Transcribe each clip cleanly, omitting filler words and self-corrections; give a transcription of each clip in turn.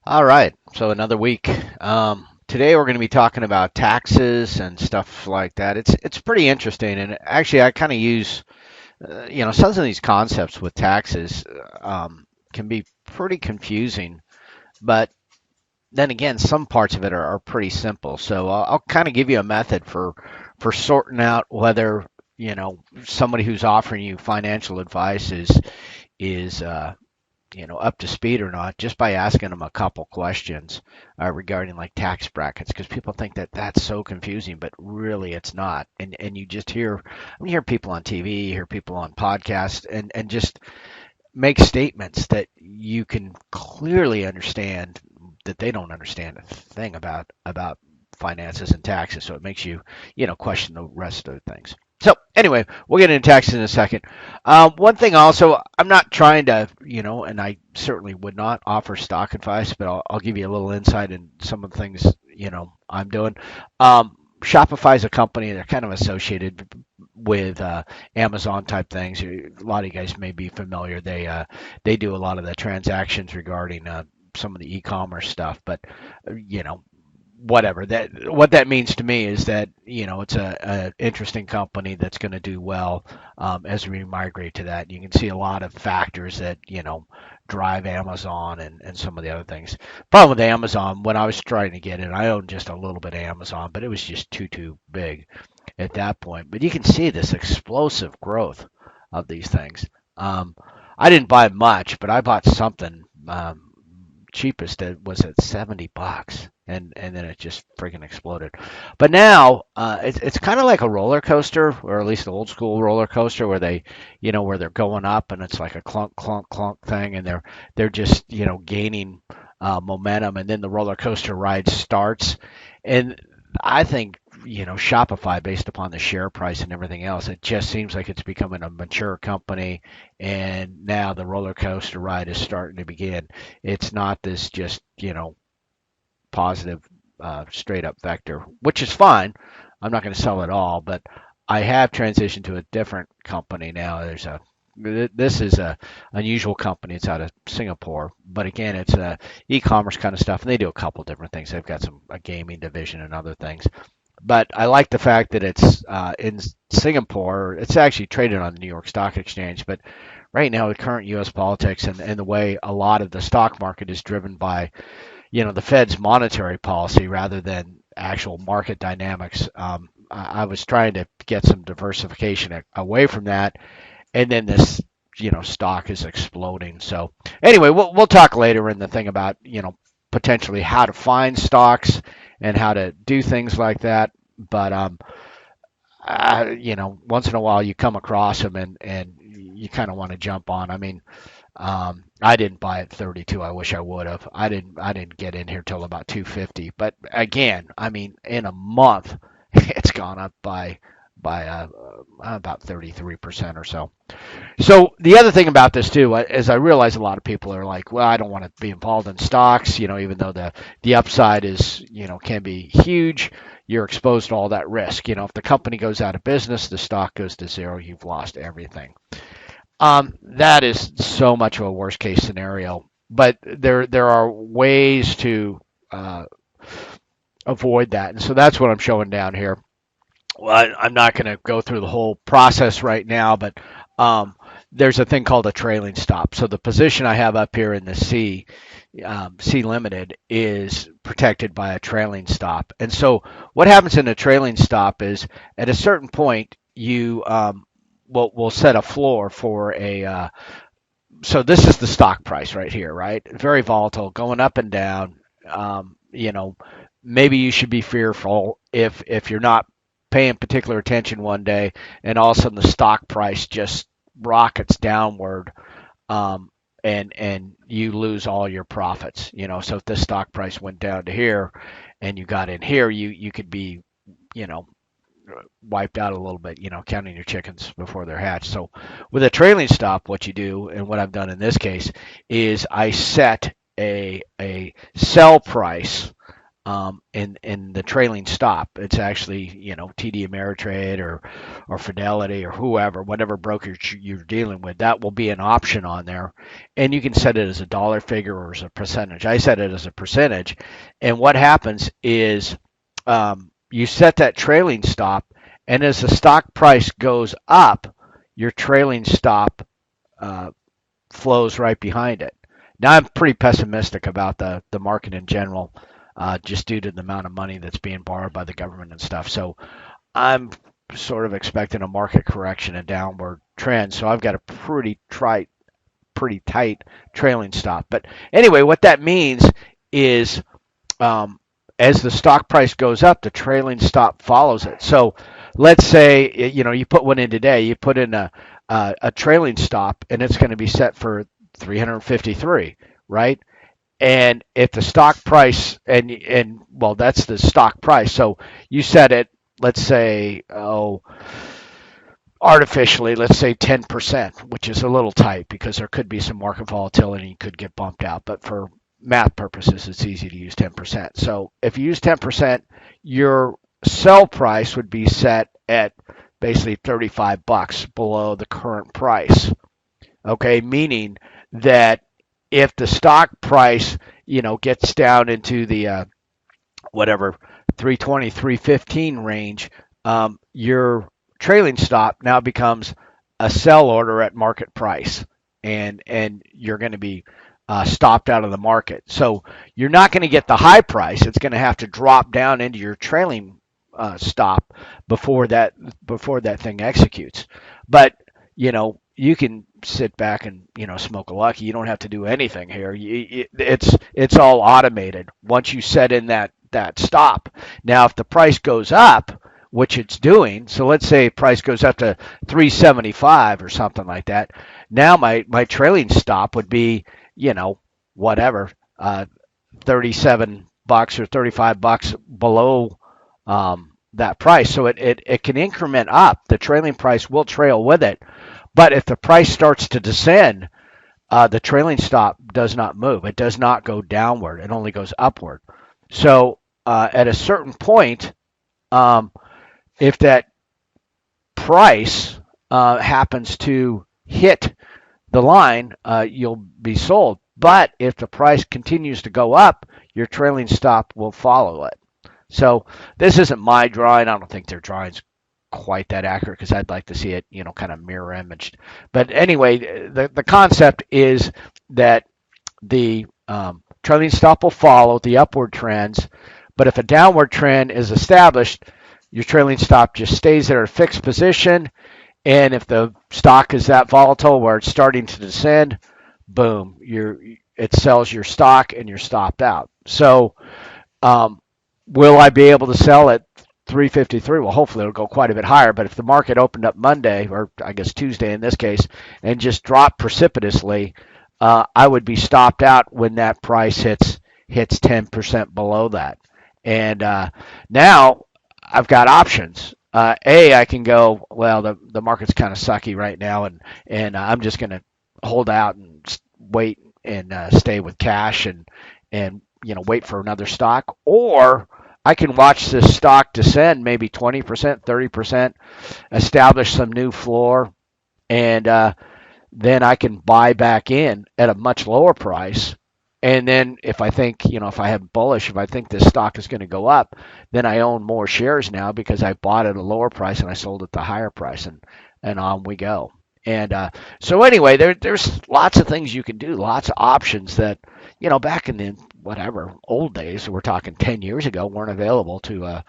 All right, so another week. Today we're going to be talking about taxes and stuff like that. It's pretty interesting, and actually I kind of use some of these concepts with taxes can be pretty confusing, but then again, some parts of it are pretty simple. So I'll kind of give you a method for sorting out whether somebody who's offering you financial advice is up to speed or not just by asking them a couple questions regarding like tax brackets because people think that that's so confusing, but really it's not. And you hear people on TV, you hear people on podcasts, and just make statements that you can clearly understand that they don't understand a thing about finances and taxes. So it makes you question the rest of the things. So anyway, we'll get into taxes in a second. One thing also, I'm not trying to, and I certainly would not offer stock advice, but I'll give you a little insight in some of the things, I'm doing. Shopify is a company. They're kind of associated with Amazon type things. A lot of you guys may be familiar. They do a lot of the transactions regarding some of the e-commerce stuff, but whatever that what that means to me is that it's a interesting company that's going to do well as we migrate to that. You can see a lot of factors that drive Amazon and some of the other things. Problem with Amazon, when I was trying to get in, I owned just a little bit of Amazon, but it was just too big at that point. But you can see this explosive growth of these things. I didn't buy much, but I bought something. Cheapest it was at $70, and then it just freaking exploded. But now it's kind of like a roller coaster, or at least an old school roller coaster, where where they're going up, and it's like a clunk clunk clunk thing, and they're just gaining momentum, and then the roller coaster ride starts, and I think Shopify, based upon the share price and everything else, it just seems like it's becoming a mature company, and now the roller coaster ride is starting to begin. It's not this just positive straight up vector, which is fine. I'm not going to sell it all, but I have transitioned to a different company now. This is a unusual company. It's out of Singapore, but again, it's e-commerce kind of stuff, and they do a couple different things. They've got a gaming division and other things. But I like the fact that it's in Singapore. It's actually traded on the New York Stock Exchange, but right now, the current U.S. politics and the way a lot of the stock market is driven by the Fed's monetary policy rather than actual market dynamics. I was trying to get some diversification away from that, and then this stock is exploding. So anyway, we'll talk later in the thing about potentially how to find stocks and how to do things like that. But once in a while you come across them and you kind of want to jump on. I mean, I didn't buy at 32. I wish I would have. I didn't get in here till about 250. But again, I mean, in a month, it's gone up by about 33% or so. So the other thing about this too is I realize a lot of people are like, well, I don't want to be involved in stocks, even though the upside is, can be huge. You're exposed to all that risk. If the company goes out of business, the stock goes to zero, you've lost everything. That is so much of a worst case scenario. But there are ways to avoid that, and so that's what I'm showing down here. Well, I'm not going to go through the whole process right now, but there's a thing called a trailing stop. So the position I have up here in the C limited is protected by a trailing stop. And so what happens in a trailing stop is at a certain point you will set a floor for so this is the stock price right here, right? Very volatile, going up and down. Maybe you should be fearful if you're not paying particular attention one day and all of a sudden the stock price just rockets downward, and you lose all your profits. So if the stock price went down to here and you got in here, you could be you know wiped out a little bit, counting your chickens before they're hatched. So with a trailing stop, what you do, and what I've done in this case, is I set a sell price in the trailing stop. It's actually, TD Ameritrade or Fidelity or whoever, whatever brokerage you're dealing with. That will be an option on there, and you can set it as a dollar figure or as a percentage. I set it as a percentage, and what happens is you set that trailing stop, and as the stock price goes up, your trailing stop uh, flows right behind it. Now I'm pretty pessimistic about the market in general, just due to the amount of money that's being borrowed by the government and stuff. So I'm sort of expecting a market correction, a downward trend. So I've got a pretty tight trailing stop. But anyway, what that means is um, as the stock price goes up, the trailing stop follows it. So let's say you put one in today, you put in a trailing stop, and it's going to be set for 353, right? And if the stock price and well, that's the stock price. So you set it, let's say, artificially, let's say 10%, which is a little tight because there could be some market volatility and you could get bumped out. But for math purposes, it's easy to use 10%. So if you use 10%, your sell price would be set at basically $35 below the current price. Okay, meaning that if the stock price, gets down into the whatever 320, 315 range, your trailing stop now becomes a sell order at market price, and you're going to be stopped out of the market. So you're not going to get the high price. It's going to have to drop down into your trailing stop before that thing executes. But you can sit back and smoke a lucky. You don't have to do anything here. It's all automated once you set in that stop. Now, if the price goes up, which it's doing, so let's say price goes up to 375 or something like that. Now my trailing stop would be whatever, 37 bucks or 35 bucks below that price. So it can increment up. The trailing price will trail with it. But if the price starts to descend, the trailing stop does not move. It does not go downward. It only goes upward. So at a certain point, if that price happens to hit the line, you'll be sold. But if the price continues to go up, your trailing stop will follow it. So this isn't my drawing. I don't think their drawing's quite that accurate because I'd like to see it, kind of mirror imaged. But anyway, the concept is that the trailing stop will follow the upward trends, but if a downward trend is established, your trailing stop just stays at a fixed position, and if the stock is that volatile where it's starting to descend, boom, it sells your stock and you're stopped out. So will I be able to sell at 353? Well, hopefully it'll go quite a bit higher. But if the market opened up Monday, or I guess Tuesday in this case, and just dropped precipitously, I would be stopped out when that price hits 10% below that. And now I've got options. I can go, well, the market's kind of sucky right now, and I'm just going to hold out and wait and stay with cash and wait for another stock, or I can watch this stock descend maybe 20%, 30%, establish some new floor, and then I can buy back in at a much lower price. And then if I think, if I have bullish, if I think this stock is going to go up, then I own more shares now because I bought at a lower price and I sold at the higher price, and on we go. And so anyway, there's lots of things you can do, lots of options that, back in the old days, we're talking 10 years ago, weren't available to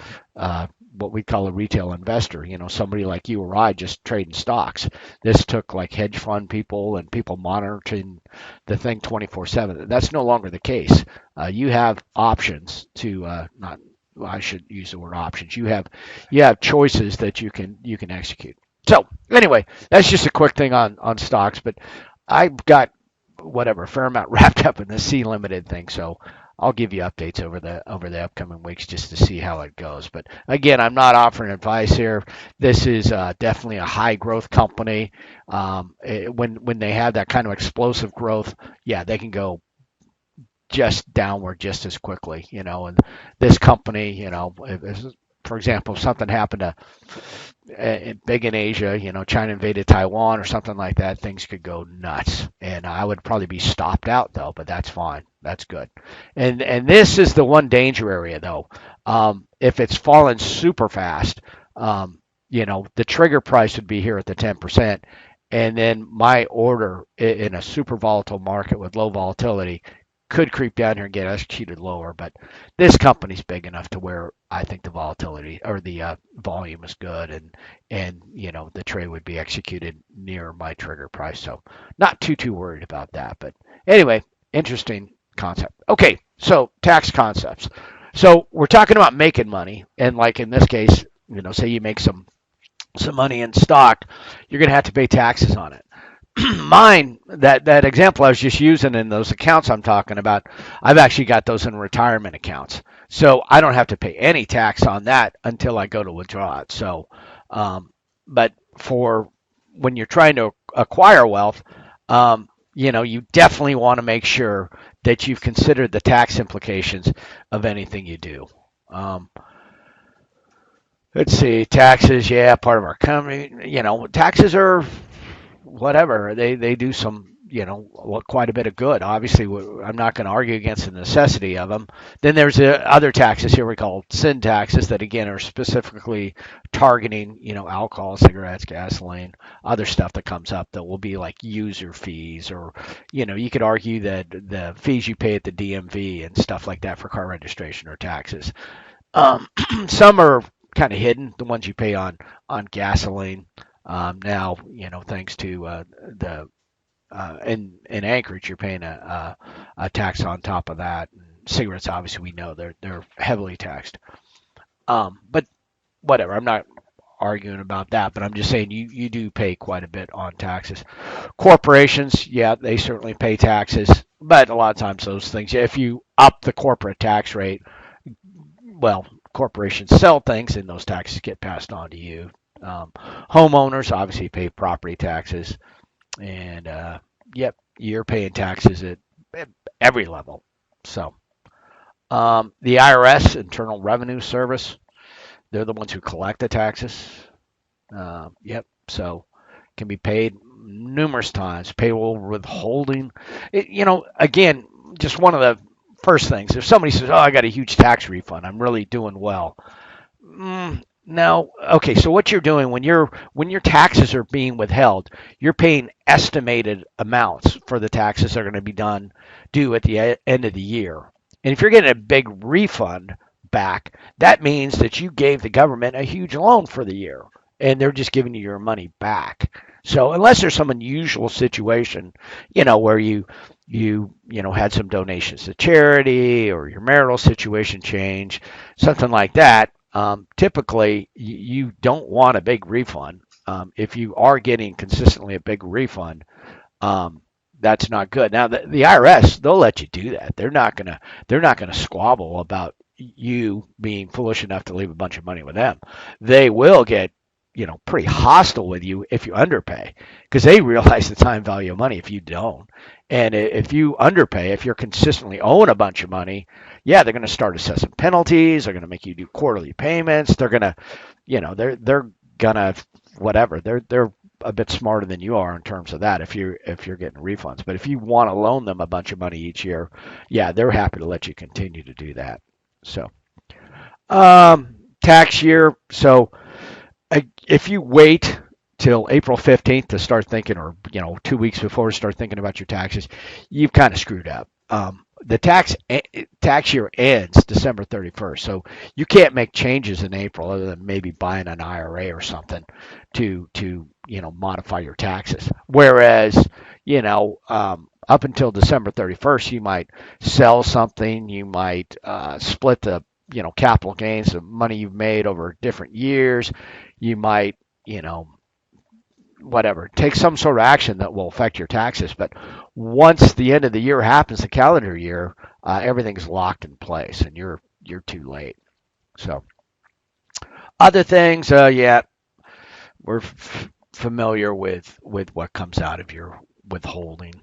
what we call a retail investor, somebody like you or I just trading stocks. This took like hedge fund people and people monitoring the thing 24/7. That's no longer the case. You have options to not. Well, I should use the word options. You have choices that you can execute. So anyway, that's just a quick thing on stocks, but I've got a fair amount wrapped up in the C limited thing, so I'll give you updates over the upcoming weeks just to see how it goes. But again, I'm not offering advice here. This is definitely a high growth company. When they have that kind of explosive growth, yeah, they can go just downward just as quickly, and this company, for example, if something happened to big in Asia, China invaded Taiwan or something like that, things could go nuts. And I would probably be stopped out though, but that's fine. That's good. And this is the one danger area though. If it's fallen super fast, the trigger price would be here at the 10%. And then my order in a super volatile market with low volatility could creep down here and get executed lower. But this company's big enough to where I think the volatility or the volume is good, and the trade would be executed near my trigger price. So not too worried about that. But anyway, interesting concept. Okay, so tax concepts. So we're talking about making money, and like in this case, say you make some money in stock, you're going to have to pay taxes on it. Mine, that example I was just using in those accounts I'm talking about, I've actually got those in retirement accounts. So I don't have to pay any tax on that until I go to withdraw it. So, but for when you're trying to acquire wealth, you definitely want to make sure that you've considered the tax implications of anything you do. Let's see, taxes, yeah, part of our company. Taxes are whatever. They do some, quite a bit of good. Obviously, I'm not going to argue against the necessity of them. Then there's other taxes here we call sin taxes that, again, are specifically targeting, alcohol, cigarettes, gasoline, other stuff that comes up that will be like user fees or, you could argue that the fees you pay at the DMV and stuff like that for car registration are taxes. Some are kind of hidden, the ones you pay on gasoline. Now, thanks to the in Anchorage, you're paying a tax on top of that. Cigarettes, obviously, we know they're heavily taxed. But whatever, I'm not arguing about that, but I'm just saying you do pay quite a bit on taxes. Corporations, yeah, they certainly pay taxes, but a lot of times those things, if you up the corporate tax rate, well, corporations sell things and those taxes get passed on to you. Homeowners obviously pay property taxes, and yep, you're paying taxes at every level. So the IRS, Internal Revenue Service, they're the ones who collect the taxes. Yep, so can be paid numerous times. Payroll withholding. Again, just one of the first things. If somebody says, "Oh, I got a huge tax refund. I'm really doing well." No, okay. So what you're doing when your taxes are being withheld, you're paying estimated amounts for the taxes that are going to be due at the end of the year. And if you're getting a big refund back, that means that you gave the government a huge loan for the year, and they're just giving you your money back. So unless there's some unusual situation, where you had some donations to charity or your marital situation change, something like that. Typically, you don't want a big refund. If you are getting consistently a big refund, that's not good. Now, the IRS, they'll let you do that. They're not gonna squabble about you being foolish enough to leave a bunch of money with them. They will get pretty hostile with you if you underpay, because they realize the time value of money if you don't. And if you underpay, if you're consistently owing a bunch of money, yeah, they're going to start assessing penalties. They're going to make you do quarterly payments. They're going to, they're going to whatever. They're a bit smarter than you are in terms of that if you're getting refunds. But if you want to loan them a bunch of money each year, yeah, they're happy to let you continue to do that. So, tax year. So if you wait till April 15th to start thinking, or 2 weeks before to start thinking about your taxes, you've kind of screwed up. The tax year ends December 31st, so you can't make changes in April other than maybe buying an IRA or something to modify your taxes. Whereas up until December 31st, you might sell something, you might split the capital gains, the money you've made over different years. You might, whatever, take some sort of action that will affect your taxes. But once the end of the year happens, the calendar year, everything's locked in place, and you're too late. So other things, yeah, we're familiar with what comes out of your withholding.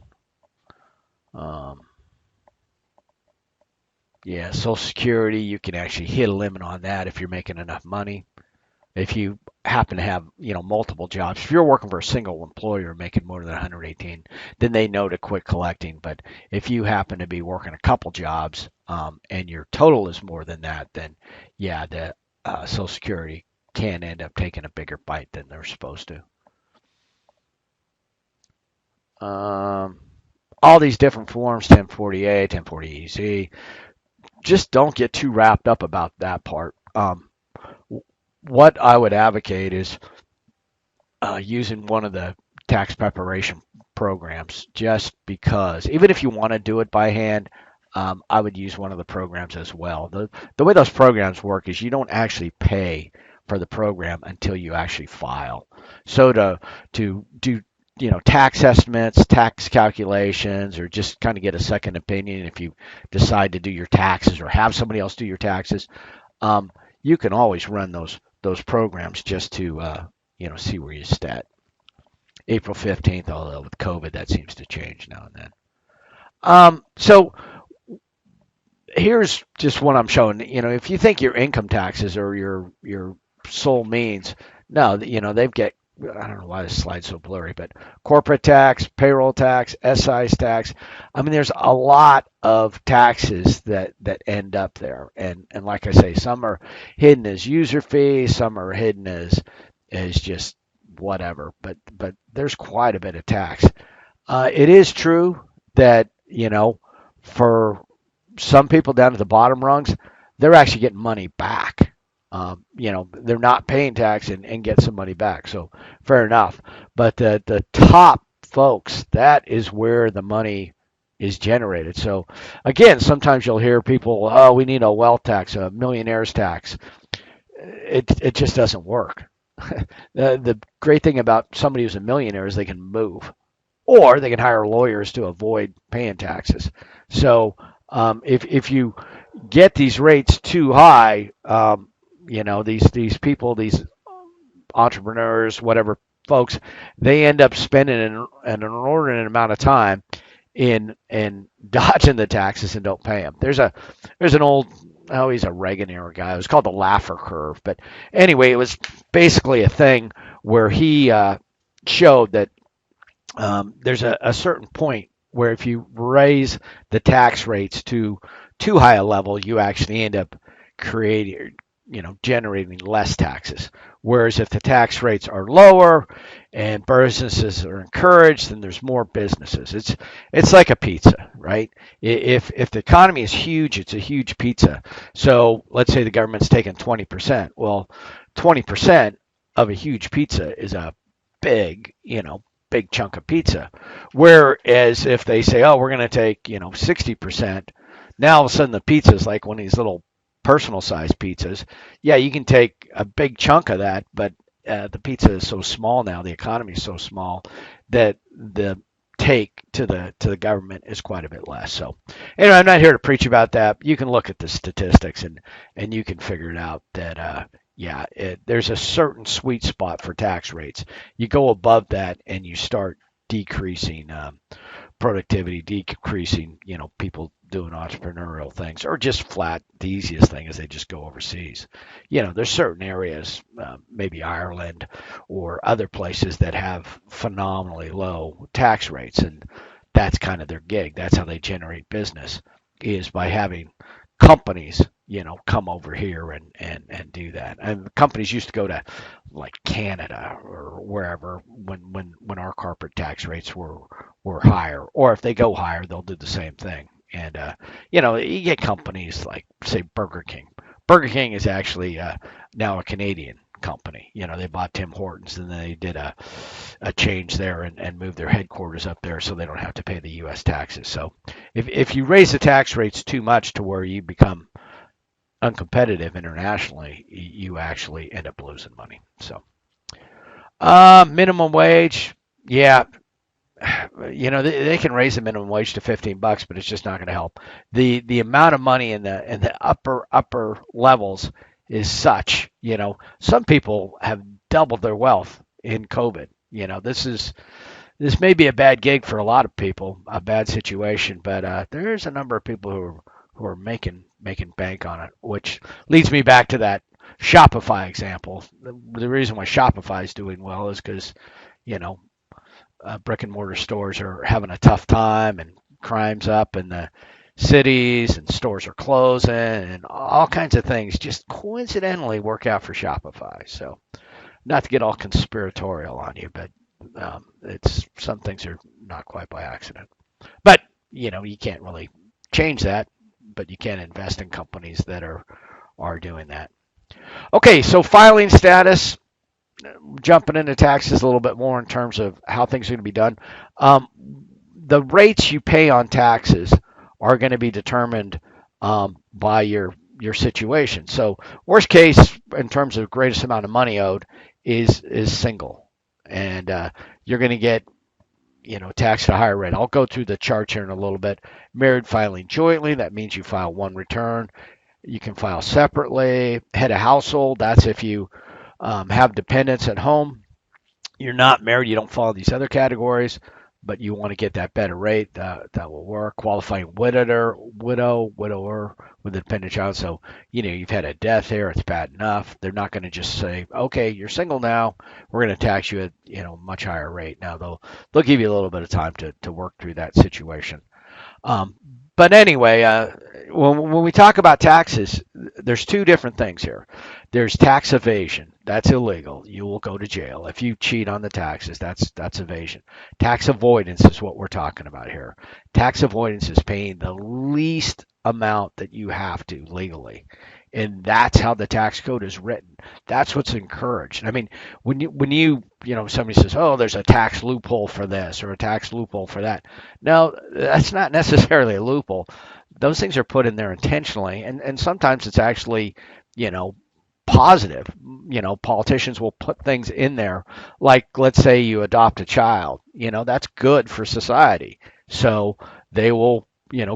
Yeah, Social Security, you can actually hit a limit on that if you're making enough money. If you happen to have, multiple jobs, if you're working for a single employer making more than 118, then they know to quit collecting. But if you happen to be working a couple jobs, and your total is more than that, then yeah, the Social Security can end up taking a bigger bite than they're supposed to. Um, all these different forms, 1040A, 1040EZ, just don't get too wrapped up about that part. What I would advocate is using one of the tax preparation programs, just because, even if you want to do it by hand, I would use one of the programs as well. The way those programs work is you don't actually pay for the program until you actually file. So to do tax estimates, tax calculations, or just kind of get a second opinion if you decide to do your taxes or have somebody else do your taxes, um, you can always run those programs just to see where you stand. April 15th, although with COVID that seems to change now and then. So here's just what I'm showing. If you think your income taxes or your sole means, no, they've got, I don't know why this slide's so blurry, but corporate tax, payroll tax, excise tax. I mean, there's a lot of taxes that end up there, and like I say, some are hidden as user fees, some are hidden as just whatever. But there's quite a bit of tax. It is true that for some people down at the bottom rungs, they're actually getting money back. They're not paying tax and get some money back. So fair enough. But the top folks, that is where the money is generated. So again, sometimes you'll hear people, oh, we need a wealth tax, a millionaire's tax. It just doesn't work. The great thing about somebody who's a millionaire is they can move, or they can hire lawyers to avoid paying taxes. So if you get these rates too high, these people, these entrepreneurs, whatever folks, they end up spending an inordinate amount of time in dodging the taxes and don't pay them. There's an old, oh, he's a Reagan era guy. It was called the Laffer curve, but anyway, it was basically a thing where he showed that there's a certain point where if you raise the tax rates to too high a level, you actually end up creating, generating less taxes. Whereas if the tax rates are lower and businesses are encouraged, then there's more businesses. It's like a pizza, right? If the economy is huge, it's a huge pizza. So let's say the government's taking 20%. Well, 20% of a huge pizza is a big, big chunk of pizza. Whereas if they say, oh, we're going to take, 60%, now all of a sudden the pizza is like one of these little personal size pizzas. Yeah, you can take a big chunk of that, but the pizza is so small now, the economy is so small that the take to the government is quite a bit less. So anyway, I'm not here to preach about that. You can look at the statistics and you can figure it out that there's a certain sweet spot for tax rates. You go above that and you start decreasing productivity, decreasing, people doing entrepreneurial things, or just flat, the easiest thing is they just go overseas. There's certain areas, maybe Ireland or other places that have phenomenally low tax rates, and that's kind of their gig. That's how they generate business, is by having companies, come over here and do that. And companies used to go to like Canada or wherever when our corporate tax rates were higher, or if they go higher, they'll do the same thing. And you get companies like, say, Burger King. Burger King is actually now a Canadian company. They bought Tim Hortons, and then they did a change there and moved their headquarters up there so they don't have to pay the U.S. taxes. So if you raise the tax rates too much to where you become uncompetitive internationally, you actually end up losing money. So minimum wage, yeah, they can raise the minimum wage to $15, but it's just not going to help. The amount of money in the upper levels is such. Some people have doubled their wealth in COVID. This may be a bad gig for a lot of people, a bad situation, but there's a number of people who are making bank on it, which leads me back to that Shopify example. The reason why Shopify is doing well is because you know brick and mortar stores are having a tough time and crime's up in the cities and stores are closing and all kinds of things just coincidentally work out for Shopify. So not to get all conspiratorial on you, but it's some things are not quite by accident. But you can't really change that, but you can invest in companies that are doing that. Okay, so filing status, jumping into taxes a little bit more in terms of how things are going to be done. Um, the rates you pay on taxes are going to be determined by your situation. So worst case in terms of greatest amount of money owed is single, and you're going to get taxed at a higher rate. I'll go through the charts here in a little bit. Married filing jointly, that means you file one return. You can file separately. Head of household, that's if you have dependents at home. You're not married, you don't follow these other categories, but you want to get that better rate, that will work. Qualifying widower with a dependent child. So, you've had a death here, it's bad enough. They're not going to just say, okay, you're single now, we're going to tax you at, much higher rate. Now they'll give you a little bit of time to work through that situation. Um, but anyway, when we talk about taxes, there's two different things here. There's tax evasion. That's illegal. You will go to jail if you cheat on the taxes. That's evasion. Tax avoidance is what we're talking about here. Tax avoidance is paying the least amount that you have to legally. And that's how the tax code is written. That's what's encouraged. I mean, when somebody says, "Oh, there's a tax loophole for this or a tax loophole for that." No, that's not necessarily a loophole. Those things are put in there intentionally, and sometimes it's actually, you know, positive. Politicians will put things in there, like let's say you adopt a child. That's good for society. So they will,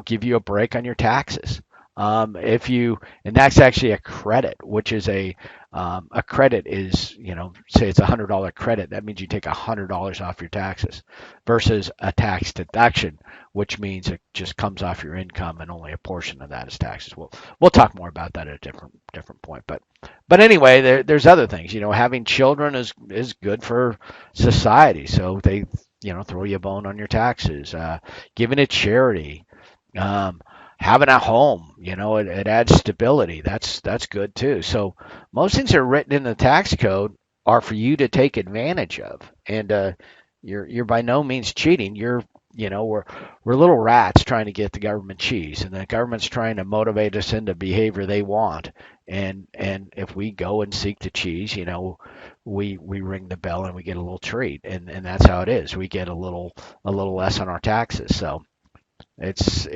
give you a break on your taxes. If you, and that's actually a credit, which is a credit is, say it's $100 credit. That means you take $100 off your taxes versus a tax deduction, which means it just comes off your income and only a portion of that is taxes. We'll talk more about that at a different point. But anyway, there's other things. Having children is good for society. So they, throw you a bone on your taxes. Giving to charity. Um, Having a home, it adds stability. That's good too. So most things that are written in the tax code are for you to take advantage of, and you're by no means cheating. We're little rats trying to get the government cheese, and the government's trying to motivate us into behavior they want. And if we go and seek the cheese, we ring the bell and we get a little treat, and that's how it is. We get a little less on our taxes. So it's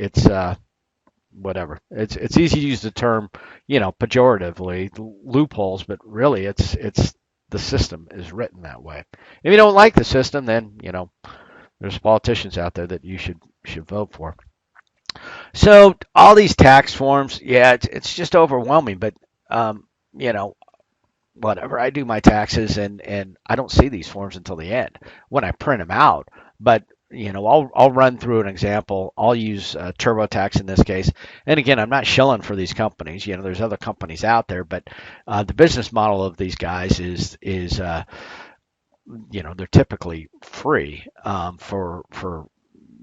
whatever. It's easy to use the term, pejoratively, loopholes, but really it's the system is written that way. If you don't like the system, then there's politicians out there that you should vote for. So all these tax forms, yeah, it's just overwhelming. But you know, whatever. I do my taxes and I don't see these forms until the end when I print them out. But I'll run through an example. I'll use TurboTax in this case. And again, I'm not shilling for these companies. There's other companies out there, but the business model of these guys is they're typically free for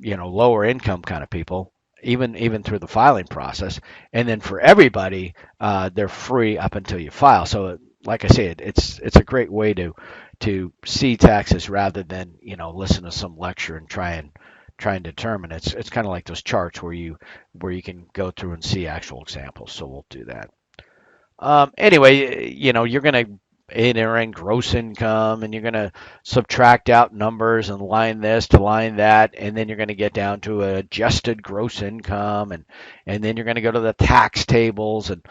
lower income kind of people. Even through the filing process, and then for everybody, they're free up until you file. So, like I said, it's a great way to see taxes rather than listen to some lecture and try and determine. It's kind of like those charts where you can go through and see actual examples. So we'll do that. Anyway, you're going to enter in gross income and you're going to subtract out numbers and line this to line that, and then you're going to get down to adjusted gross income, and then you're going to go to the tax tables, and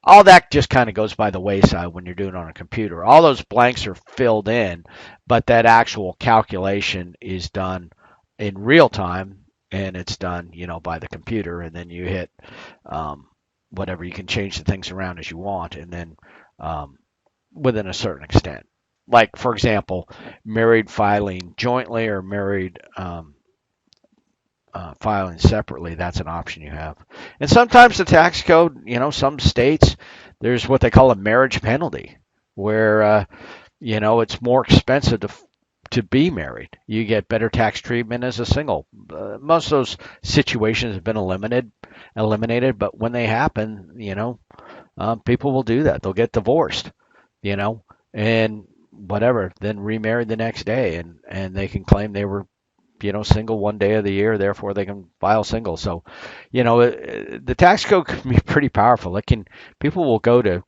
all that just kind of goes by the wayside when you're doing it on a computer. All those blanks are filled in, but that actual calculation is done in real time, and it's done by the computer, and then you hit whatever. You can change the things around as you want, and then within a certain extent. Like, for example, married filing jointly or married filing separately, that's an option you have. And sometimes the tax code, some states, there's what they call a marriage penalty, where it's more expensive to be married. You get better tax treatment as a single. Most of those situations have been eliminated, but when they happen, people will do that. They'll get divorced, you know, and whatever, then remarried the next day, and they can claim they were single one day of the year, therefore they can file single. So, the tax code can be pretty powerful. People will go to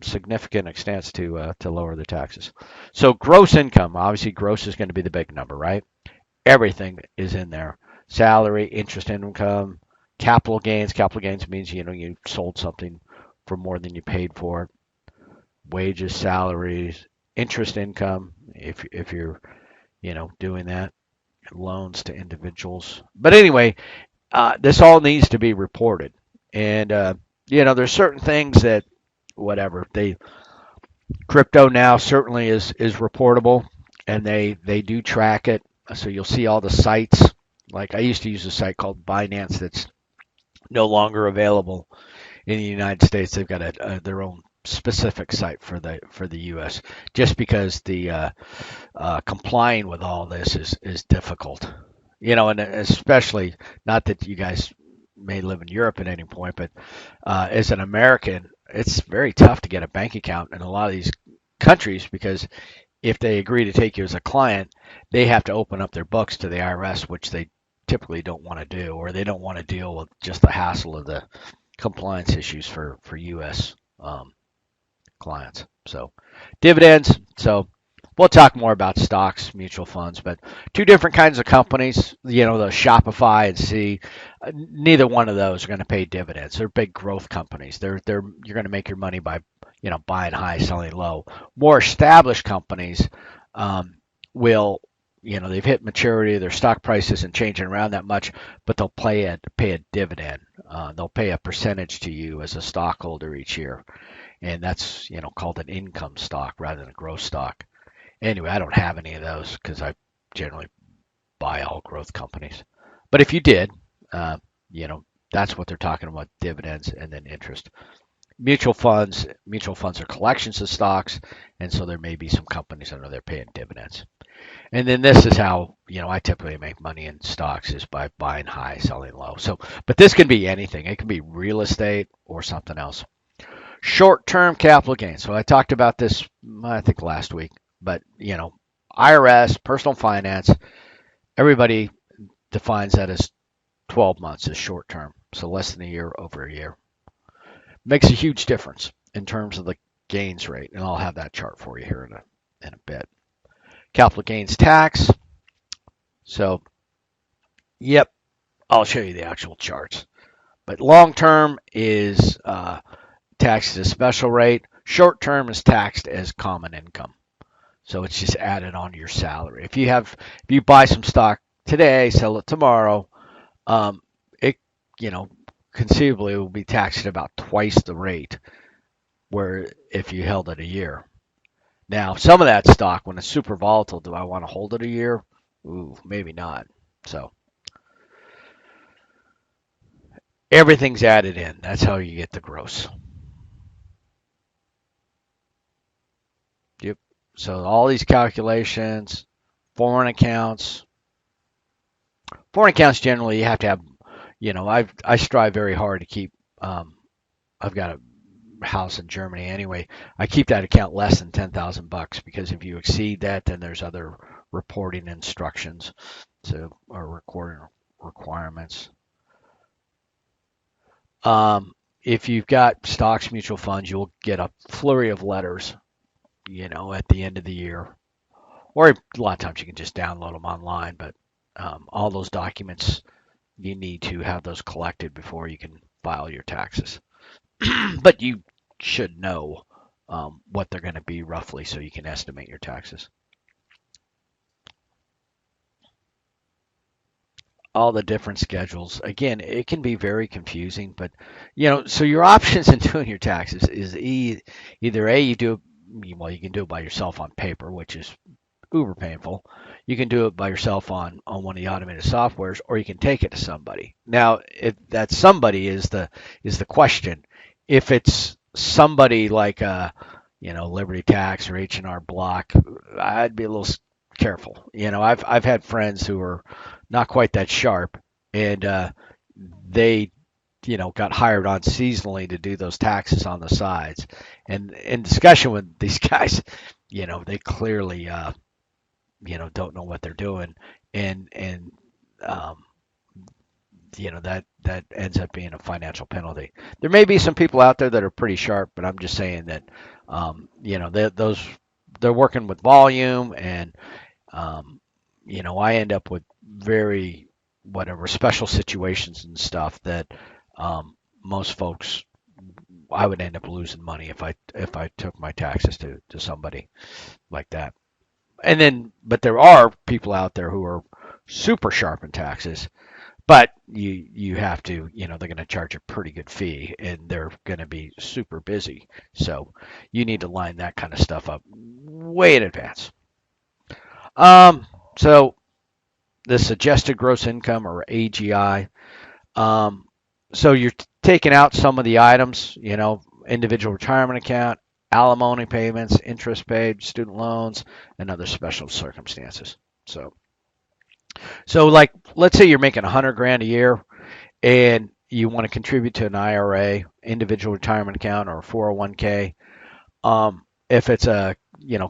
significant extents to lower the taxes. So gross income, obviously gross is going to be the big number, right? Everything is in there. Salary, interest income, capital gains. Capital gains means you sold something for more than you paid for it. Wages, salaries, interest income, if you're doing that, loans to individuals. But anyway, this all needs to be reported. And there's certain things that whatever they crypto now certainly is reportable, and they do track it. So you'll see all the sites. Like I used to use a site called Binance that's no longer available in the United States. They've got their own specific site for the U.S. just because the complying with all this is difficult. And especially not that you guys may live in Europe at any point, but as an American, it's very tough to get a bank account in a lot of these countries because if they agree to take you as a client, they have to open up their books to the IRS, which they typically don't want to do, or they don't want to deal with just the hassle of the compliance issues for U.S. Clients. So dividends. So we'll talk more about stocks, mutual funds, but two different kinds of companies. The Shopify and C. Neither one of those are going to pay dividends. They're big growth companies. You're going to make your money by buying high, selling low. More established companies will. They've hit maturity. Their stock price isn't changing around that much, but they'll pay a dividend. They'll pay a percentage to you as a stockholder each year, and that's called an income stock rather than a growth stock. Anyway, I don't have any of those because I generally buy all growth companies. But if you did, that's what they're talking about: dividends and then interest. Mutual funds are collections of stocks, and so there may be some companies that they're paying dividends. And then this is how, I typically make money in stocks is by buying high, selling low. So, but this can be anything. It can be real estate or something else. Short-term capital gains. So I talked about this, I think last week, but IRS, personal finance, everybody defines that as 12 months as short-term. So less than a year, over a year. Makes a huge difference in terms of the gains rate. And I'll have that chart for you here in a bit. Capital gains tax. So, yep, I'll show you the actual charts. But long term is taxed at a special rate. Short term is taxed as common income. So it's just added onto your salary. If you buy some stock today, sell it tomorrow, it conceivably will be taxed at about twice the rate where if you held it a year. Now, some of that stock, when it's super volatile, do I want to hold it a year? Ooh, maybe not. So everything's added in. That's how you get the gross. Yep. So all these calculations, foreign accounts. Foreign accounts generally you have to have, I strive very hard to keep, I've got a house in Germany anyway. I keep that account less than $10,000 because if you exceed that, then there's other reporting instructions or recording requirements. If you've got stocks, mutual funds, you'll get a flurry of letters, at the end of the year. Or a lot of times you can just download them online, but all those documents, you need to have those collected before you can file your taxes. But you should know what they're going to be roughly so you can estimate your taxes. All the different schedules. Again, it can be very confusing, but so your options in doing your taxes is either A, you can do it by yourself on paper, which is uber painful. You can do it by yourself on one of the automated softwares, or you can take it to somebody. Now, if that somebody is the question. If it's somebody like Liberty Tax or H&R Block, I'd be a little careful. I've had friends who are not quite that sharp, and they got hired on seasonally to do those taxes on the sides. And in discussion with these guys, they clearly, don't know what they're doing, and um, that ends up being a financial penalty. There may be some people out there that are pretty sharp, but I'm just saying that, they're working with volume, and I end up with very whatever special situations and stuff that most folks, I would end up losing money if I took my taxes to somebody like that. And then, but there are people out there who are super sharp in taxes, but you have to, they're going to charge a pretty good fee, and they're going to be super busy. So you need to line that kind of stuff up way in advance. So the suggested gross income, or AGI. Um, so you're taking out some of the items, individual retirement account, alimony payments, interest paid, student loans, and other special circumstances. So like, let's say you're making 100 grand a year, and you want to contribute to an IRA, individual retirement account, or a 401k. If it's a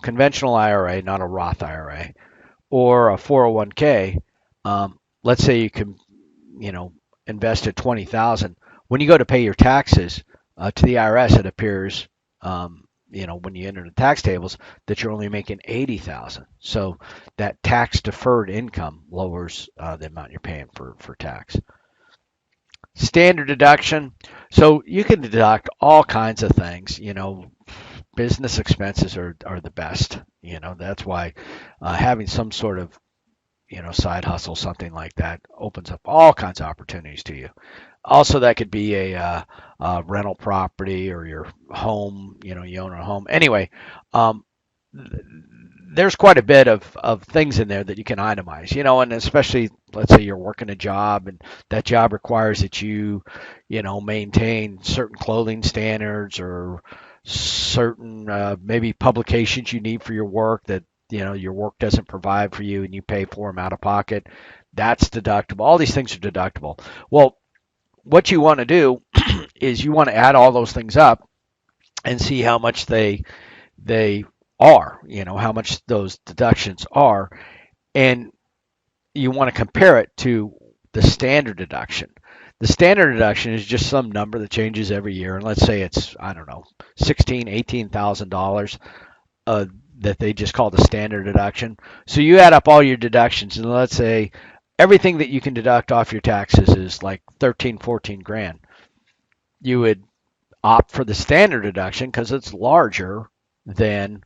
conventional IRA, not a Roth IRA, or a 401k, let's say you can invest at 20,000. When you go to pay your taxes to the IRS, it appears when you enter the tax tables that you're only making 80,000. So that tax deferred income lowers the amount you're paying for tax. Standard deduction. So you can deduct all kinds of things. Business expenses are the best. That's why having some sort of side hustle, something like that, opens up all kinds of opportunities to you. Also, that could be a rental property, or your home. You own a home. Anyway, um, there's quite a bit of things in there that you can itemize. And especially, let's say you're working a job, and that job requires that you maintain certain clothing standards, or certain maybe publications you need for your work that your work doesn't provide for you, and you pay for them out of pocket. That's deductible. All these things are deductible. Well, what you want to do is you want to add all those things up and see how much they are, how much those deductions are, and you want to compare it to the standard deduction. The standard deduction is just some number that changes every year, and let's say it's, I don't know, $18,000 that they just call the standard deduction. So you add up all your deductions, and let's say everything that you can deduct off your taxes is like 13, 14 grand. You would opt for the standard deduction because it's larger than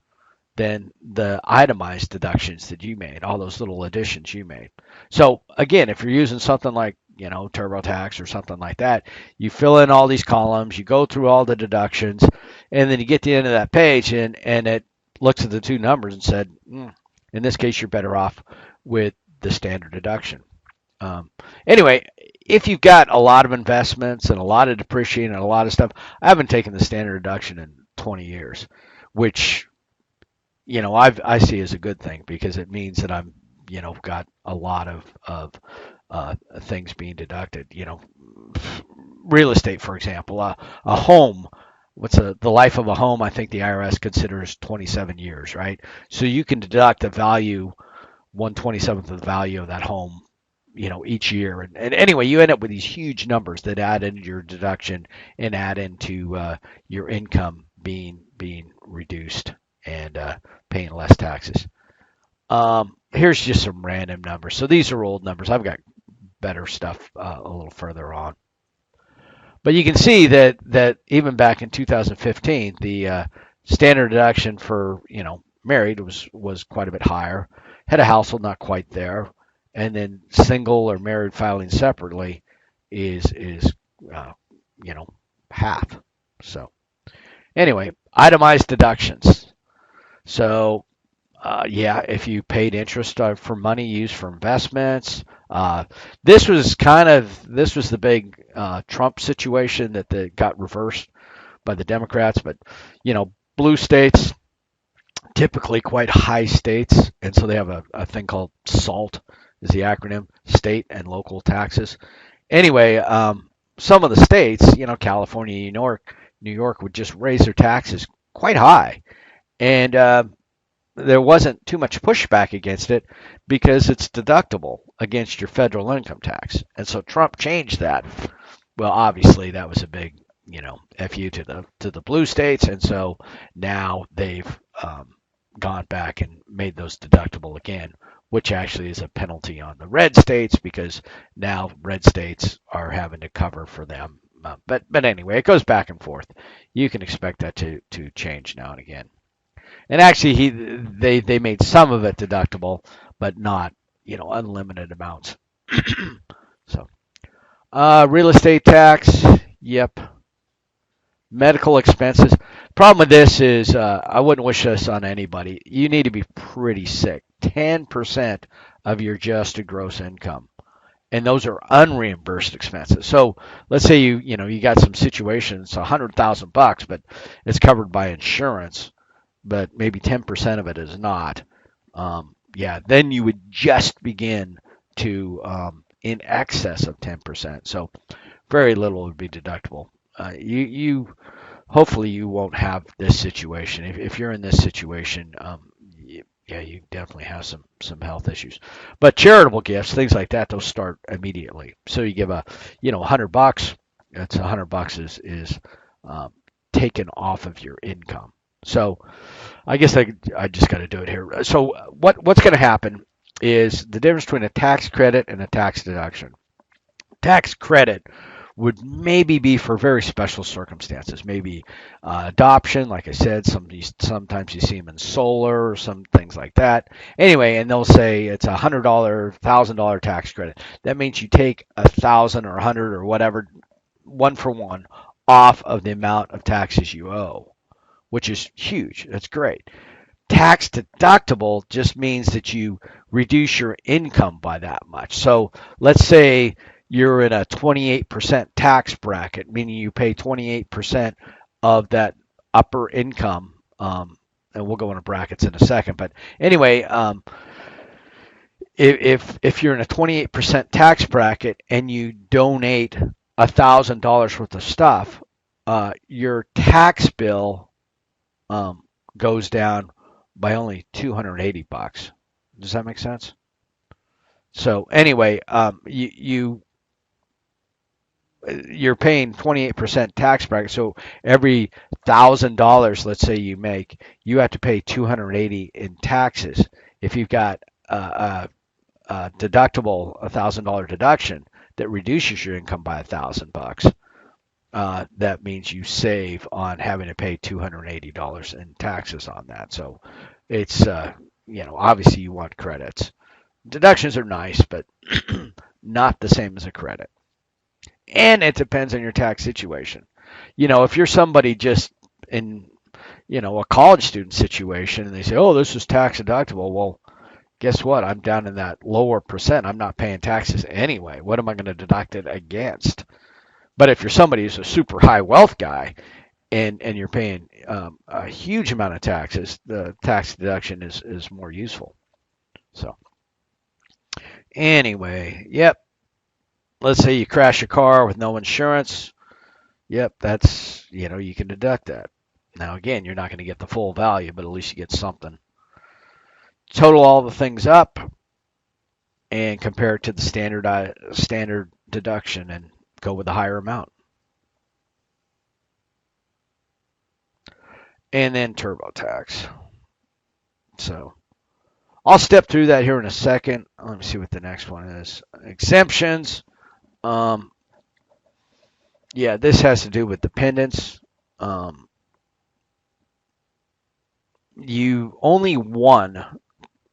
the itemized deductions that you made, all those little additions you made. So again, if you're using something like TurboTax or something like that, you fill in all these columns, you go through all the deductions, and then you get to the end of that page, and it looks at the two numbers and said, in this case, you're better off with the standard deduction. Anyway, if you've got a lot of investments and a lot of depreciating and a lot of stuff, I haven't taken the standard deduction in 20 years, which I see as a good thing, because it means that I'm got a lot of things being deducted. Real estate, for example, a home. The life of a home? I think the IRS considers 27 years, right? So you can deduct the value, 1/27th of the value of that home, each year. And anyway, you end up with these huge numbers that add into your deduction and add into your income being reduced, and paying less taxes. Here's just some random numbers. So these are old numbers. I've got better stuff a little further on. But you can see that even back in 2015, the standard deduction for married was quite a bit higher. Had a household, not quite there, and then single or married filing separately is uh, half. So anyway, itemized deductions. So Yeah, if you paid interest for money used for investments. This was the big Trump situation that got reversed by the Democrats, but blue states typically quite high states, and so they have a thing called SALT is the acronym, state and local taxes. Anyway, some of the states, California, New York would just raise their taxes quite high, and there wasn't too much pushback against it because it's deductible against your federal income tax. And so Trump changed that. Well, obviously that was a big, fu to the blue states, and so now they've gone back and made those deductible again, which actually is a penalty on the red states because now red states are having to cover for them. But anyway, it goes back and forth. You can expect that to change now and again. And actually, they made some of it deductible, but not unlimited amounts. So, real estate tax, yep. Medical expenses. Problem with this is I wouldn't wish this on anybody. You need to be pretty sick. 10% of your adjusted gross income, and those are unreimbursed expenses. So let's say you got some situations, $100,000, but it's covered by insurance, but maybe 10% of it is not. Yeah, then you would just begin to in excess of 10%. So very little would be deductible. You hopefully you won't have this situation. If you're in this situation, yeah, you definitely have some health issues. But charitable gifts, things like that, those start immediately. So you give $100. That's $100 is um, taken off of your income. So I guess I just got to do it here. So what's going to happen is the difference between a tax credit and a tax deduction. Tax credit would maybe be for very special circumstances, maybe adoption, like I said. Sometimes you see them in solar, or some things like that. Anyway, and they'll say it's $100, $1,000 tax credit. That means you take 1,000 or 100 or whatever, one for one, off of the amount of taxes you owe, which is huge. That's great. Tax deductible just means that you reduce your income by that much. So let's say you're in a 28% tax bracket, meaning you pay 28% of that upper income. And we'll go into brackets in a second. But anyway, if you're in a 28% tax bracket and you donate $1,000 worth of stuff, your tax bill goes down by only $280. Does that make sense? So anyway, you're paying 28% tax bracket. So every $1,000, let's say you make, you have to pay 280 in taxes. If you've got a deductible, $1,000 deduction that reduces your income by $1,000, that means you save on having to pay $280 in taxes on that. So it's obviously you want credits. Deductions are nice, but not the same as a credit. And it depends on your tax situation. If you're somebody just in a college student situation and they say, "Oh, this is tax deductible," well, guess what? I'm down in that lower percent. I'm not paying taxes anyway. What am I going to deduct it against? But if you're somebody who's a super high wealth guy and you're paying a huge amount of taxes, the tax deduction is more useful. So anyway, yep. Let's say you crash a car with no insurance. Yep, that's you can deduct that. Now again, you're not going to get the full value, but at least you get something. Total all the things up and compare it to the standard deduction and go with the higher amount. And then TurboTax. So I'll step through that here in a second. Let me see what the next one is. Exemptions. Um, yeah, this has to do with dependents. You only one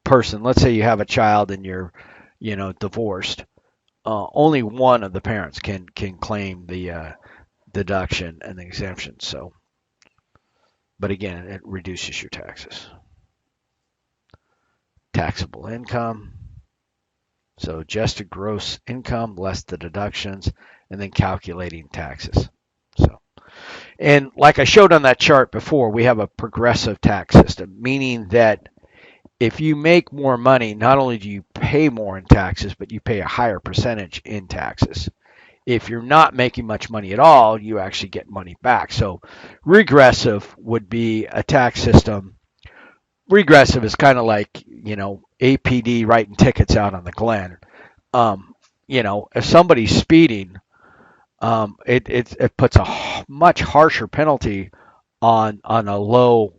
person. Let's say you have a child and you're, divorced. Only one of the parents can claim the deduction and the exemption. So, but again, it reduces your taxes. taxable income. So adjusted gross income less the deductions, and then calculating taxes. So, and like I showed on that chart before, we have a progressive tax system, meaning that if you make more money, not only do you pay more in taxes, but you pay a higher percentage in taxes. If you're not making much money at all, you actually get money back. So regressive would be a tax system. Regressive is kind of like, APD writing tickets out on the Glen. If somebody's speeding, it puts a much harsher penalty on a low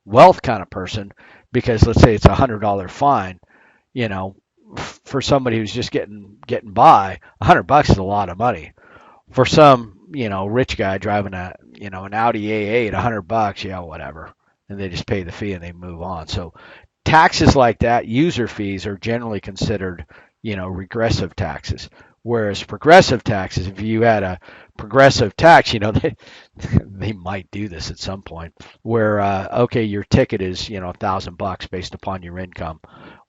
wealth kind of person, because let's say it's $100 fine. For somebody who's just getting by, $100 is a lot of money. For some, rich guy driving an Audi A8, $100, yeah, whatever, and they just pay the fee and they move on. So taxes like that, user fees, are generally considered, regressive taxes. Whereas progressive taxes, if you had a progressive tax, they might do this at some point, where okay, your ticket is $1,000 based upon your income,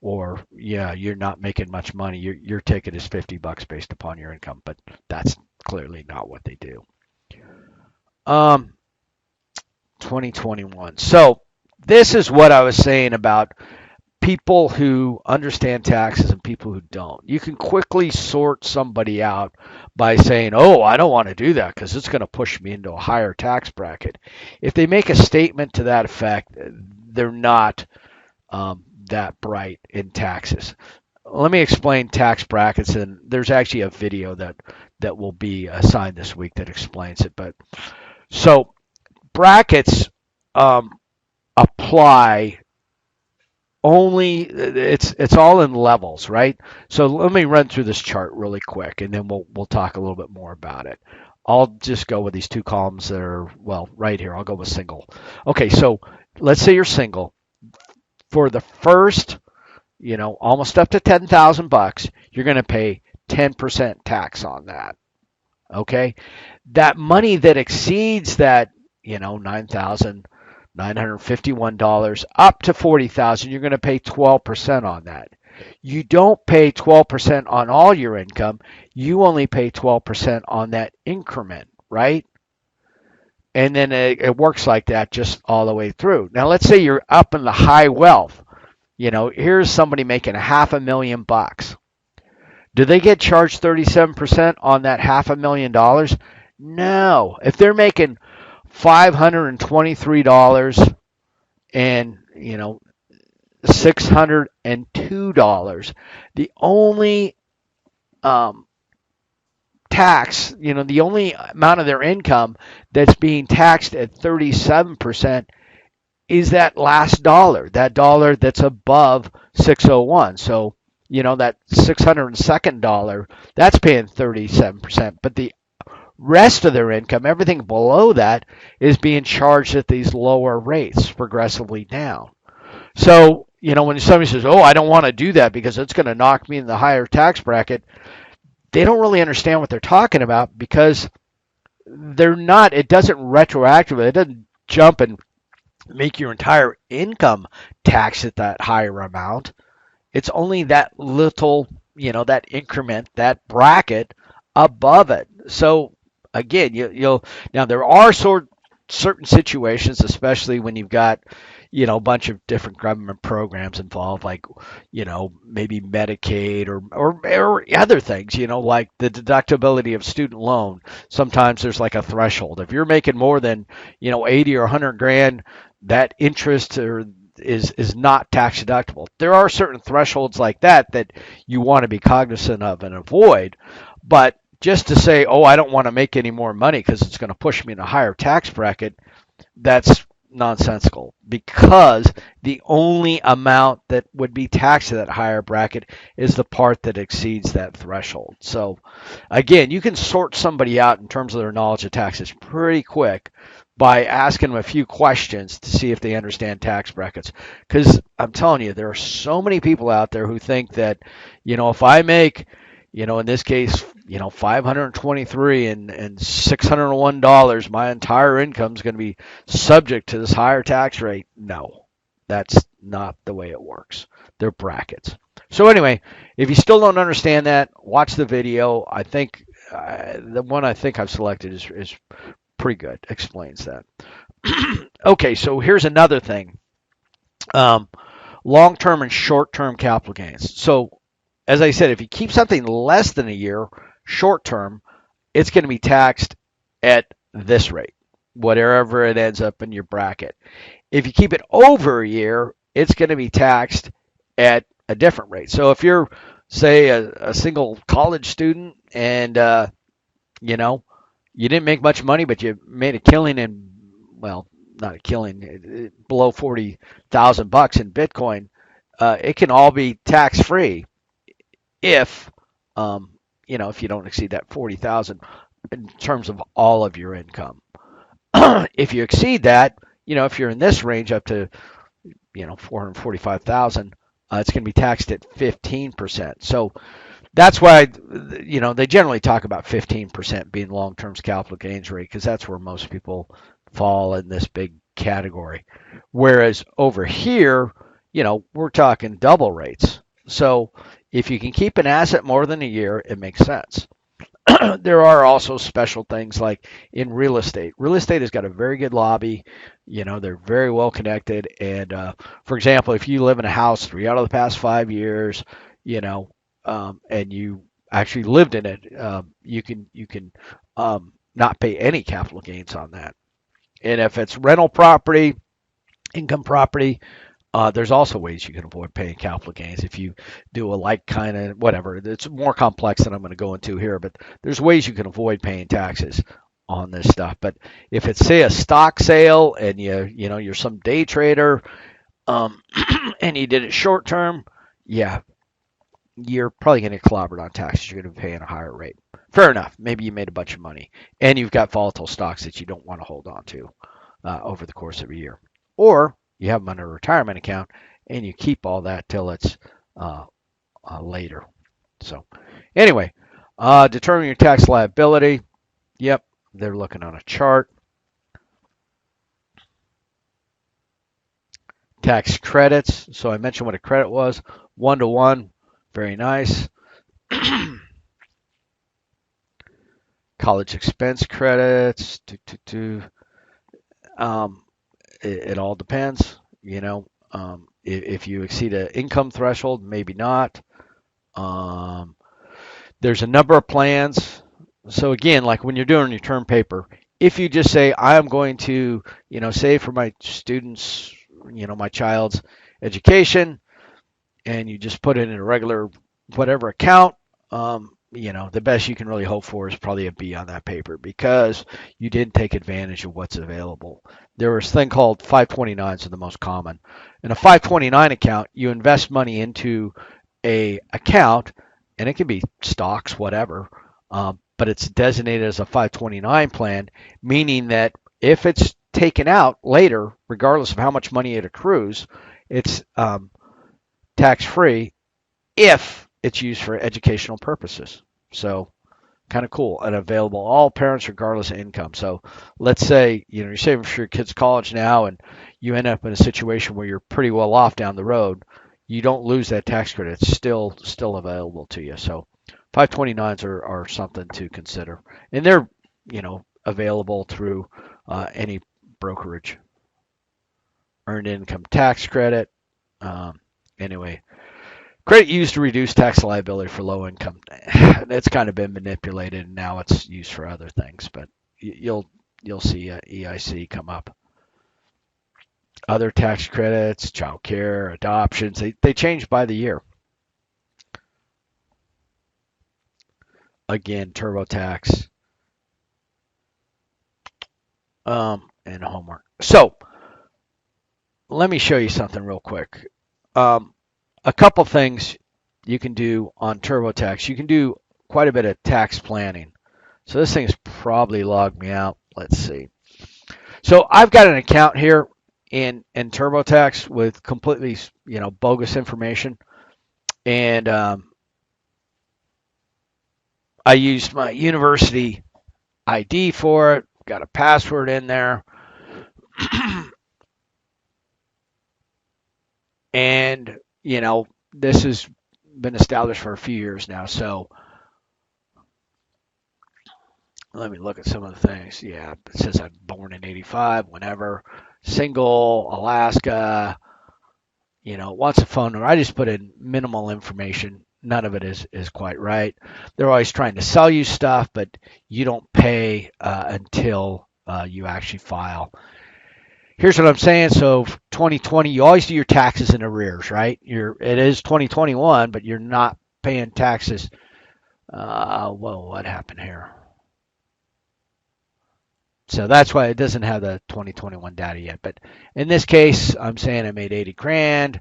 or yeah, you're not making much money, your ticket is $50 based upon your income, but that's clearly not what they do. 2021. So this is what I was saying about people who understand taxes and people who don't. You can quickly sort somebody out by saying, oh, I don't want to do that because it's going to push me into a higher tax bracket. If they make a statement to that effect, they're not that bright in taxes. Let me explain tax brackets, and there's actually a video that will be assigned this week that explains it. But so brackets apply only, it's all in levels, right? So let me run through this chart really quick, and then we'll talk a little bit more about it. I'll just go with these two columns that are, well, right here. I'll go with single. Okay, so let's say you're single. For the first, almost up to $10,000, you're going to pay 10% tax on that. Okay, that money that exceeds that, $9,951 up to $40,000, you're going to pay 12% on that. You don't pay 12% on all your income. You only pay 12% on that increment, right? And then it works like that just all the way through. Now, let's say you're up in the high wealth. Here's somebody making $500,000. Do they get charged 37% on that $500,000? No. If they're making $523 and $602, the only tax, the only amount of their income that's being taxed at 37% is that last dollar, that dollar that's above 601. So that $602, that's paying 37%, but the rest of their income, everything below that, is being charged at these lower rates, progressively down. So, when somebody says, oh, I don't want to do that because it's going to knock me in the higher tax bracket, they don't really understand what they're talking about, because they're not, it doesn't retroactively, it doesn't jump and make your entire income tax at that higher amount. It's only that little, that increment, that bracket above it. So again, now there are certain situations, especially when you've got, a bunch of different government programs involved, like, maybe Medicaid or other things, like the deductibility of student loan. Sometimes there's like a threshold. If you're making more than, 80 or 100 grand, that interest is not tax deductible. There are certain thresholds like that you want to be cognizant of and avoid. But just to say, oh, I don't want to make any more money because it's going to push me in a higher tax bracket, that's nonsensical, because the only amount that would be taxed at that higher bracket is the part that exceeds that threshold. So again, you can sort somebody out in terms of their knowledge of taxes pretty quick by asking them a few questions to see if they understand tax brackets. Because I'm telling you, there are so many people out there who think that, if I make, in this case, $523 and $601, my entire income is going to be subject to this higher tax rate. No, That's not the way it works. They're brackets. So anyway, if you still don't understand that, watch the video. I think the one I think I've selected is pretty good. Explains that. Okay, so here's another thing. Um, Long-term and short-term capital gains. So as I said, if you keep something less than a year, short-term, it's going to be taxed at this rate, whatever it ends up in your bracket. If you keep it over a year, it's going to be taxed at a different rate. So if you're, say, a single college student and you know you didn't make much money, but you made a killing in, well, not a killing, below $40,000 in Bitcoin, it can all be tax free if if you don't exceed that 40,000 in terms of all of your income. If you exceed that, if you're in this range up to 445,000, it's going to be taxed at 15%. So that's why they generally talk about 15% being long-term capital gains rate, because that's where most people fall in this big category. Whereas over here, we're talking double rates. So if you can keep an asset more than a year, it makes sense. There are also special things like in real estate. Real estate has got a very good lobby. They're very well connected. And for example, if you live in a house 3 out of the past 5 years, and you actually lived in it, you can not pay any capital gains on that. And if it's rental property, income property, there's also ways you can avoid paying capital gains if you do a like kind of whatever. It's more complex than I'm going to go into here, but there's ways you can avoid paying taxes on this stuff. But if it's, say, a stock sale and you're some day trader, and you did it short term, yeah, you're probably going to get clobbered on taxes. You're going to be paying a higher rate. Fair enough. Maybe you made a bunch of money and you've got volatile stocks that you don't want to hold on to over the course of a year. Or you have them on a retirement account and you keep all that till it's later. So anyway, determine your tax liability. Yep, they're looking on a chart. Tax credits. So I mentioned what a credit was. 1-to-1. Very nice. College expense credits. It all depends. If you exceed an income threshold, maybe not. There's a number of plans. So again, like when you're doing your term paper, if you just say, I am going to, save for my students, my child's education, and you just put it in a regular whatever account, the best you can really hope for is probably a B on that paper because you didn't take advantage of what's available. There was a thing called 529s are the most common. In a 529 account, you invest money into a account, and it can be stocks, whatever, but it's designated as a 529 plan, meaning that if it's taken out later, regardless of how much money it accrues, it's tax-free if it's used for educational purposes. So kind of cool and available to all parents regardless of income. So let's say you're saving for your kids' college now and you end up in a situation where you're pretty well off down the road. You don't lose that tax credit. It's still available to you. So 529s are something to consider. And they're available through any brokerage. Earned income tax credit. Anyway, credit used to reduce tax liability for low income. It's kind of been manipulated, and now it's used for other things. But you'll see EIC come up. Other tax credits, child care, adoptions, they change by the year. Again, TurboTax, and homework. So let me show you something real quick. A couple things you can do on TurboTax. You can do quite a bit of tax planning. So this thing's probably logged me out. Let's see. So I've got an account here in TurboTax with completely bogus information, and I used my university ID for it. Got a password in there. And, this has been established for a few years now. So let me look at some of the things. Yeah, it says I'm born in 85, whenever, single, Alaska, wants a phone number. I just put in minimal information. None of it is quite right. They're always trying to sell you stuff, but you don't pay until you actually file. Here's what I'm saying. So 2020, you always do your taxes in arrears, right? It is 2021, but you're not paying taxes. Well, what happened here? So that's why it doesn't have the 2021 data yet. But in this case, I'm saying I made 80 grand.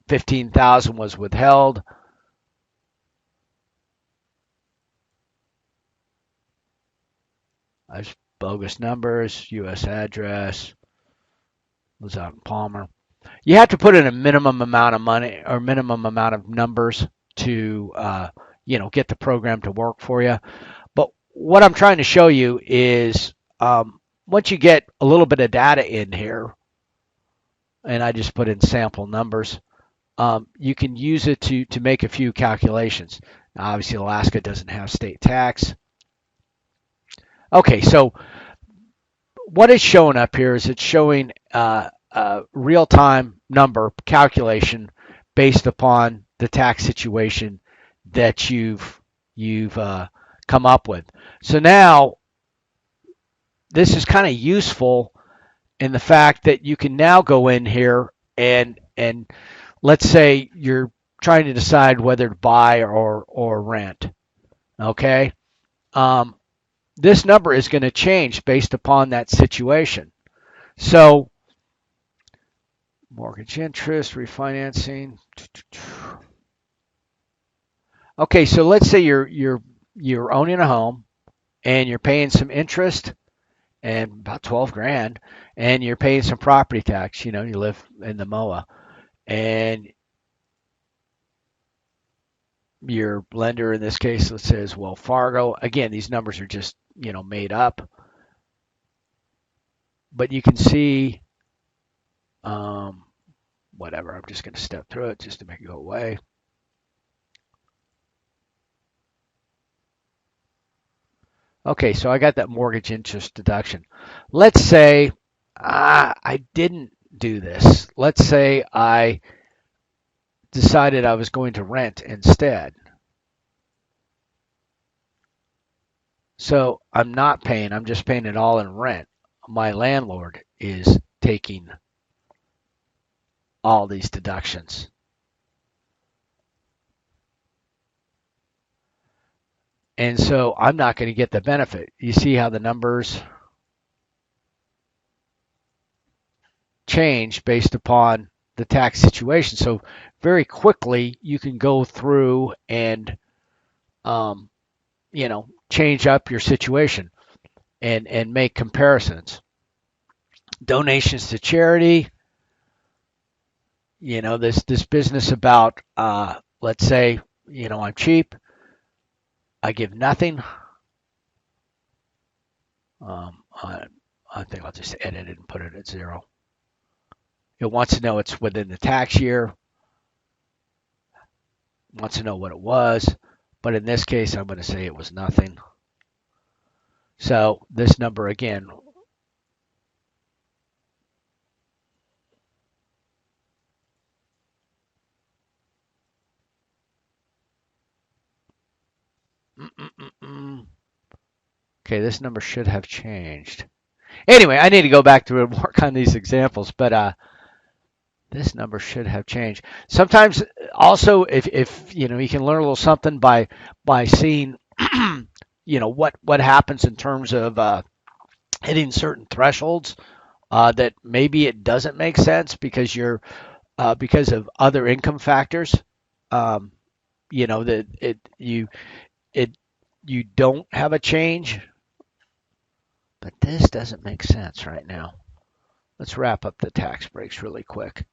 15,000 was withheld. There's bogus numbers, U.S. address, was out in Palmer. You have to put in a minimum amount of money or minimum amount of numbers to, get the program to work for you. But what I'm trying to show you is once you get a little bit of data in here, and I just put in sample numbers, you can use it to make a few calculations. Now, obviously, Alaska doesn't have state tax. Okay, so what it's showing up here is it's showing a real-time number calculation based upon the tax situation that you've come up with. So now this is kind of useful in the fact that you can now go in here and let's say you're trying to decide whether to buy or rent. Okay. This number is going to change based upon that situation. So mortgage interest, refinancing. Okay, so let's say you're owning a home and you're paying some interest and about 12 grand, and you're paying some property tax. You live in the MOA, and your lender in this case, let's say, is Wells Fargo. Again, these numbers are just made up, but you can see whatever. I'm just going to step through it just to make it go away. Okay, so I got that mortgage interest deduction. Let's say I didn't do this. Let's say I decided I was going to rent instead. So I'm not paying, I'm just paying it all in rent. My landlord is taking all these deductions. And so I'm not going to get the benefit. You see how the numbers change based upon the tax situation. So very quickly you can go through and change up your situation and make comparisons. Donations to charity, this business about let's say I'm cheap, I give nothing. I think I'll just edit it and put it at 0. It wants to know it's within the tax year. Wants to know what it was. But in this case, I'm going to say it was nothing. So this number again, okay, this number should have changed. Anyway, I need to go back through and work on these examples, but this number should have changed. Sometimes also if you can learn a little something by seeing what happens in terms of hitting certain thresholds that maybe it doesn't make sense because you're because of other income factors. That you don't have a change, but this doesn't make sense right now. Let's wrap up the tax breaks really quick.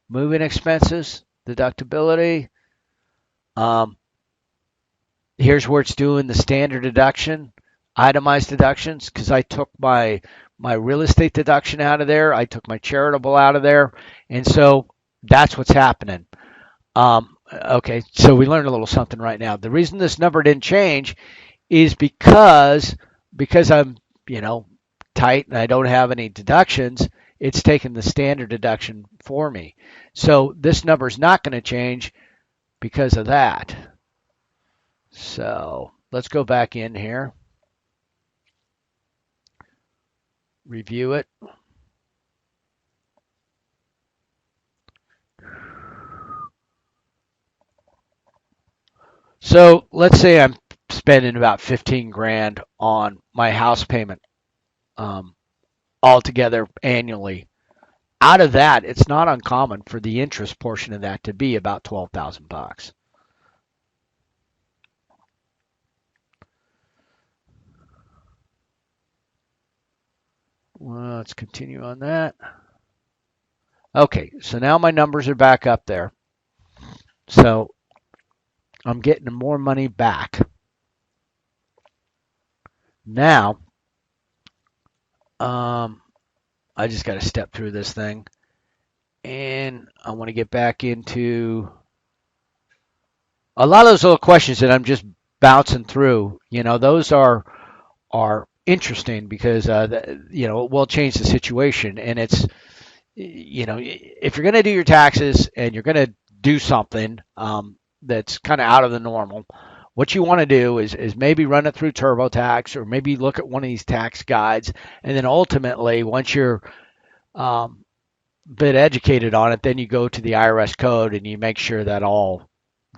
Moving expenses, deductibility. Here's where it's doing the standard deduction, itemized deductions, because I took my my real estate deduction out of there. I took my charitable out of there. And so that's what's happening. Okay, so we learned a little something right now. The reason this number didn't change is because I'm, tight and I don't have any deductions, it's taken the standard deduction for me. So this number is not going to change because of that. So let's go back in here, review it. So let's say I'm spending about 15 grand on my house payment altogether annually. Out of that, it's not uncommon for the interest portion of that to be about $12,000. Well, let's continue on that. Okay, so now my numbers are back up there. So I'm getting more money back. Now, I just got to step through this thing. And I want to get back into a lot of those little questions that I'm just bouncing through. Those are interesting because, it will change the situation. And it's, if you're going to do your taxes and you're going to do something that's kind of out of the normal, what you want to do is maybe run it through TurboTax or maybe look at one of these tax guides. And then ultimately, once you're bit educated on it, then you go to the IRS code and you make sure that all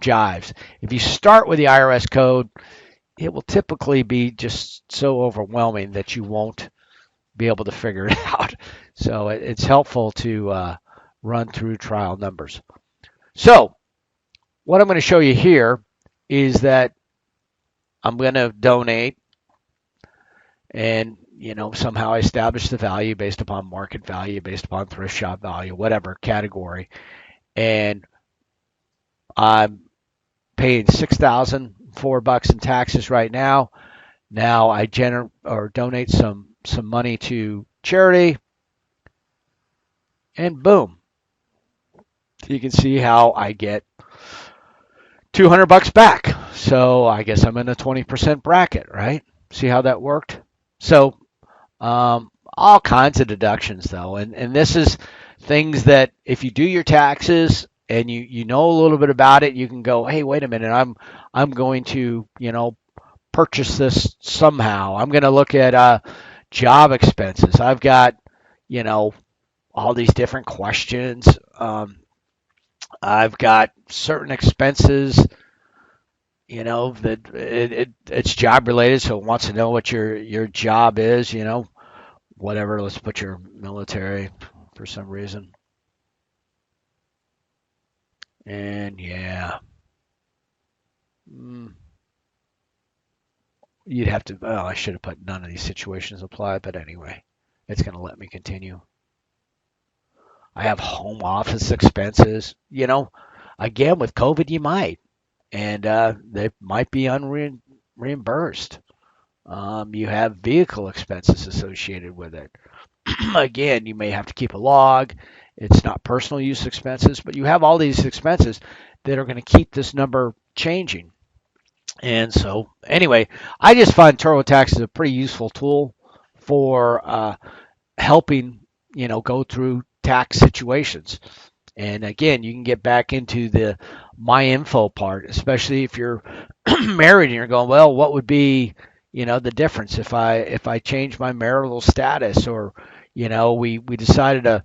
jives. If you start with the IRS code, it will typically be just so overwhelming that you won't be able to figure it out. So it's helpful to run through trial numbers. So what I'm going to show you here is that I'm going to donate and somehow I establish the value based upon market value, based upon thrift shop value, whatever category. And I'm paying $6,004 in taxes right now. Now I donate some money to charity, and boom, you can see how I get $200 back. So I guess I'm in a 20% bracket, right? See how that worked? So all kinds of deductions though, and this is things that if you do your taxes and you know a little bit about it, you can go, hey, wait a minute, I'm going to purchase this somehow. I'm going to look at job expenses. I've got all these different questions. I've got certain expenses. That it's job related, so it wants to know what your job is. Whatever. Let's put your military for some reason. And yeah. You'd have to, well, I should have put none of these situations apply, but anyway, it's going to let me continue. I have home office expenses. Again, with COVID, you might, and they might be unreimbursed. You have vehicle expenses associated with it. Again, you may have to keep a log. It's not personal use expenses, but you have all these expenses that are going to keep this number changing. And so, anyway, I just find TurboTax is a pretty useful tool for helping, go through tax situations. And again, you can get back into the my info part, especially if you're married and you're going, well, what would be, the difference if I change my marital status or, we decided to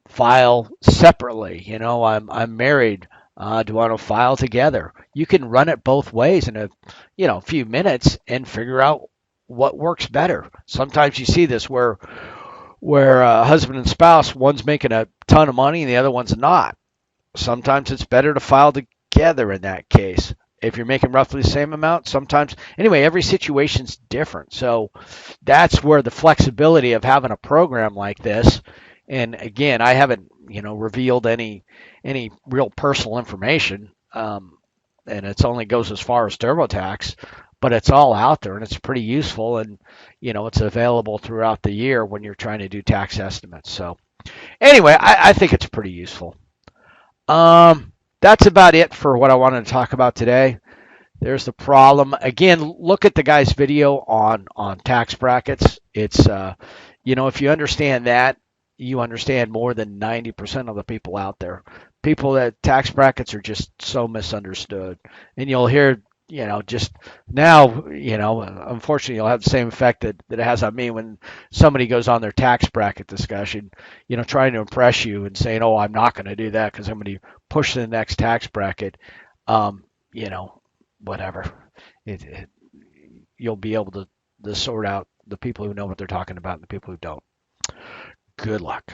file separately. I'm married. Do I want to file together? You can run it both ways in a few minutes and figure out what works better. Sometimes you see this where husband and spouse, one's making a ton of money and the other one's not. Sometimes it's better to file together in that case. If you're making roughly the same amount, sometimes, anyway, every situation's different. So that's where the flexibility of having a program like this, and again, I haven't, revealed any real personal information, and it only goes as far as TurboTax, but it's all out there and it's pretty useful, and it's available throughout the year when you're trying to do tax estimates. So anyway, I think it's pretty useful. That's about it for what I wanted to talk about today. There's the problem. Again, look at the guy's video on tax brackets. It's if you understand that, you understand more than 90% of the people out there. People that tax brackets are just so misunderstood. And you'll hear, just now, unfortunately, you'll have the same effect that it has on me when somebody goes on their tax bracket discussion, trying to impress you and saying, "Oh, I'm not going to do that because I'm going to push to the next tax bracket." You know, whatever. It you'll be able to sort out the people who know what they're talking about and the people who don't. Good luck.